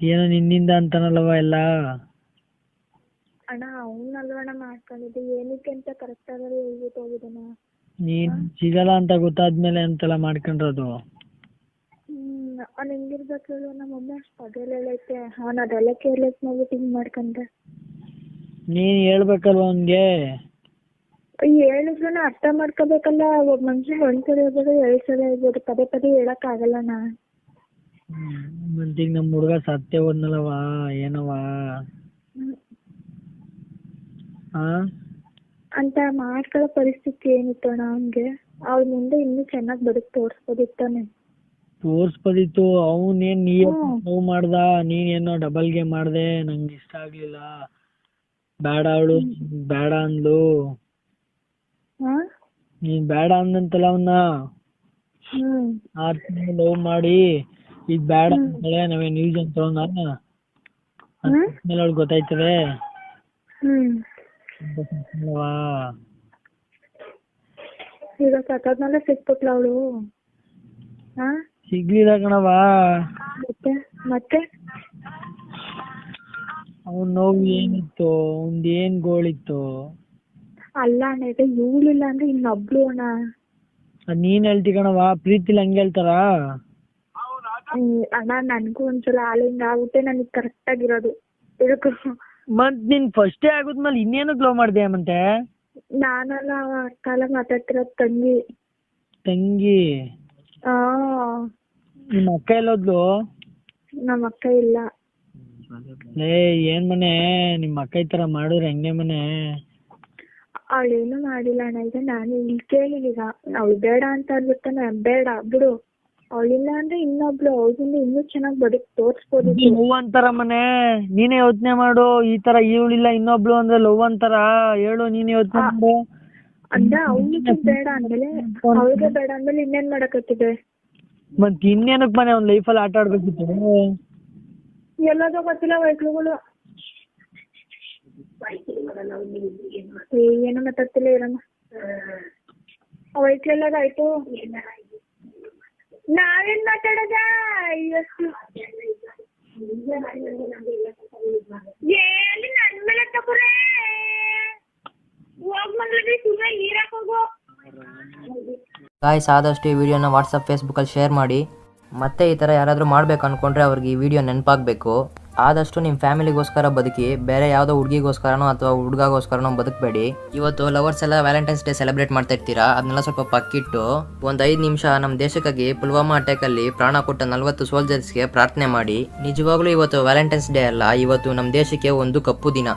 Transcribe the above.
ಏನೋ ನಿನ್ನಿಂದ ಅಂತಾನಲ್ವ ಎಲ್ಲ. ಅಣ್ಣ ಅವನಲ್ವಣ್ಣ ಮಾಡ್ಕೊಂಡಿದ್ದು, ಏನಕ್ಕೆ ಅಂತ ಕರೆಕ್ಟ್ ಆಗಿ ಹೇಳ್ಬಿಟ್ಟು ಹೋಗಿದ್ದಾನ. ನೀನ್ ಸಿಗಲ್ಲ ಅಂತ ಗೊತ್ತಾದ್ಮೇಲೆ ಅಂತೆಲ್ಲ ಮಾಡ್ಕೊಂಡ್ರದು. ಅವ್ನು ಹೆಂಗಿರ್ಬೇಕು ಹೇಳು, ನಮ್ಮಮ್ಮ ಅಷ್ಟು ಅದೆಲ್ಲ ಹೇಳೈತೆ, ಅವ್ನು ಅದೆಲ್ಲ ಕೇರ್ಲೆಸ್ ಮಾಡ್ಬಿಟ್ಟು ಹಿಂಗೆ ಮಾಡ್ಕೊಂಡ್ರೆ. ನೀನ್ ಹೇಳ್ಬೇಕಲ್ವ ಅವನ್ಗೆ. ಹೇಳಿದ್ರು ಅರ್ಥ ಮಾಡ್ಕೋಬೇಕಲ್ಲ. ಒಬ್ಬ ಮನುಷ್ಯನಿಗೆ ಒಂದ್ಸರಿ ಹೇಳ್ಬೋದು, 2 ಸಲ ಹೇಳ್ಬೋದು, ಪದೇ ಪದೇ ಹೇಳಕ್ಕಾಗಲ್ಲಣ್ಣ. ಮಂತಿಗೆ ನಮ್ಮ ಹುಡುಗ ಸತ್ಯ ಹೋದ್ನಲ್ಲವ ಏನವ ಅಂತ ಮಾಡ್ಕೊಳ್ಳೋ ಪರಿಸ್ಥಿತಿ ಏನಿತ್ತು ಅಣ್ಣ ಅವನ್ಗೆ. ಅವ್ರ ಮುಂದೆ ಇನ್ನೂ ಚೆನ್ನಾಗಿ ಬದುಕು ತೋರಿಸ್ಬೋದಿತ್ತಾನೆ. ತೋರ್ಸ್ಬೋದಿತ್ತು. ಅವನೇನ್ ನೋವು ಮಾಡ್ದ, ನೀನೇನೋ ಡಬಲ್ ಗೇಮ್ ಮಾಡ್ದೆ, ನಂಗೆ ಇಷ್ಟ ಆಗ್ಲಿಲ್ಲ, ಬೇಡ ಅವಳು ಬೇಡ ಅಂದ್ಲು. ನೀನ್ ಬೇಡ ಅಂದಂತಲ್ಲ ಅವನ್ನ ಲವ್ ಮಾಡಿ ಈಗ ಬೇಡ ಅಂತಾಳೆ, ನಾವೇ ನ್ಯೂಸ್ ಅಂತ ಮೇಲೆ ಅವಳು ಗೊತ್ತಾಯ್ತದೆ. ಈಗ ಸತ್ತೋದ್ಮೇಲೆ ಸಿಕ್ಬಿಟ್ಲ ಅವಳು. ಸಿಗ್ಲಿಲ್ಲ ಕಣವ. ಮತ್ತೆ ಅವನ್ ನೋವು ಏನಿತ್ತು, ಅವ್ನ್ದ್ ಏನ್ ಗೋಳಿತ್ತು. ಅಲ್ಲ ಅಣ್ಣ, ಈಗ ಇವಳಿಲ್ಲ ಅಂದ್ರೆ ಇನ್ನೊಬ್ಳು ಅಣ್ಣ. ನೀನ್ ಹೇಳ್ತಿ ಕಣವ, ಪ್ರೀತಿಲಿ ಹಂಗೆ ಹೇಳ್ತಾರ ಅಣ್ಣ. ನನ್ಗೂ ಒಂದ್ಸಲ ಹಾಲಿಂದ ಆಗುತ್ತೆ, ನನಗ್ ಕರೆಕ್ಟ್ ಆಗಿರೋದು ಇದಕ್ಕೂ. ಮತ್ ನಿನ್ ಫಸ್ಟೇ ಆಗುದ್ಮೇಲೆ ಇನ್ನೇನಕ್ ಲವ್ ಮಾಡ್ದೆ ಮತ್ತೆ? ನಾನಲ್ಲ, ಕಾಲ ಮಾತಾಡ್ತಿರೋದ್ ತಂಗಿ. ತಂಗಿ? ನಿಮ್ಮ ಅಕ್ಕ ಎಲ್ಲೋದ್ಲು? ನಮ್ಮ ಅಕ್ಕ ಇಲ್ಲ. ಏನ್ ಮನೆ ನಿಮ್ಮ ಅಕ್ಕ ಈ ತರ ಮಾಡಿದ್ರೆ ಹೆಂಗೆ ಮನೆ? ಅವಳೇನು ಮಾಡಿಲ್ಲ ಅಣ್ಣ. ಈಗ ನಾನು ಇಲ್ಲಿ ಕೇಳಿದೀಗ, ಅವಳು ಬೇಡ ಅಂತ ಅಂದ್ಬಿಡ್ತಾನೆ, ಬೇಡ ಬಿಡು, ಅವಳಿಲ್ಲ ಅಂದ್ರೆ ಇನ್ನೊಬ್ಳು, ಅವಳಿಂದ ಇನ್ನೂ ಚೆನ್ನಾಗಿ ಬದುಕು ತೋರಿಸ್ಬೋದು. ಲವ್ ಅಂತಾರ ಮನೆ, ನೀನೇ ಯೋಚನೆ ಮಾಡು. ಈ ತರ ಇವಳಿಲ್ಲ ಇನ್ನೊಬ್ಳು ಅಂದ್ರೆ ಲವ್ ಅಂತಾರ? ಹೇಳು, ನೀನೇ ಯೋಚನೆ ಮಾಡು. ಅಂದ್ರೆ ಅವಳಿಗೆ ಬೇಡ ಅಂದ್ಮೇಲೆ, ಅವಳಿಗೆ ಬೇಡ ಅಂದ್ಮೇಲೆ ಇನ್ನೇನ್ ಮಾಡಕತ್ತಿದೆ? ಮತ್ ಇನ್ನೇನಕ್ ಮನೆ ಅವ್ನ ಲೈಫಲ್ಲಿ ಆಟ ಆಡ್ಬೇಕಿತ್ತು. ಎಲ್ಲದೋ ಗೊತ್ತಿಲ್ಲ ವೈಕ್ಳುಗಳು. ಏನು ಮಾತಾಡ್ತಿಲ್ಲ ಇರಮ್ಮ. ವೈಕ್ಲೆಲ್ಲಾಗಾಯ್ತು, ನಾವೇನ್ ಮಾತಾಡೋದ? ಎಲ್ಲಿ ನನ್ ಮೇಲೆ ತಗೋರೆ ಹೋಗ್ ಮಂಗ್ಳೂರಿಗೆ ಸುಮ್ಮನೆ ನೀರಾಕ್ ಹೋಗು. ಗಾಯ್ಸ್, ಆದಷ್ಟು ಈ ವಿಡಿಯೋನ ವಾಟ್ಸಪ್ ಫೇಸ್ಬುಕ್ಕಲ್ಲಿ ಶೇರ್ ಮಾಡಿ. ಮತ್ತೆ ಈ ಥರ ಯಾರಾದರೂ ಮಾಡಬೇಕು ಅಂದ್ಕೊಂಡ್ರೆ ಅವ್ರಿಗೆ ಈ ವಿಡಿಯೋ ನೆನಪಾಗಬೇಕು. ಆದಷ್ಟು ನಿಮ್ಮ ಫ್ಯಾಮಿಲಿಗೋಸ್ಕರ ಬದುಕಿ, ಬೇರೆ ಯಾವುದೋ ಹುಡುಗಿಗೋಸ್ಕರನೋ ಅಥವಾ ಹುಡುಗಗೋಸ್ಕರನೋ ಬದುಕಬೇಡಿ. ಇವತ್ತು ಲವರ್ಸ್ ಎಲ್ಲ ವ್ಯಾಲೆಂಟೈನ್ಸ್ ಡೇ ಸೆಲೆಬ್ರೇಟ್ ಮಾಡ್ತಾ ಇರ್ತೀರಾ, ಅದನ್ನೆಲ್ಲ ಸ್ವಲ್ಪ ಪಕ್ಕಿಟ್ಟು ಒಂದು 5 ನಿಮಿಷ ನಮ್ಮ ದೇಶಕ್ಕಾಗಿ ಪುಲ್ವಾಮಾ ಅಟ್ಯಾಕಲ್ಲಿ ಪ್ರಾಣ ಕೊಟ್ಟ 40 ಸೋಲ್ಜರ್ಸ್ಗೆ ಪ್ರಾರ್ಥನೆ ಮಾಡಿ. ನಿಜವಾಗ್ಲೂ ಇವತ್ತು ವ್ಯಾಲೆಂಟೈನ್ಸ್ ಡೇ ಅಲ್ಲ, ಇವತ್ತು ನಮ್ಮ ದೇಶಕ್ಕೆ ಒಂದು ಕಪ್ಪು ದಿನ.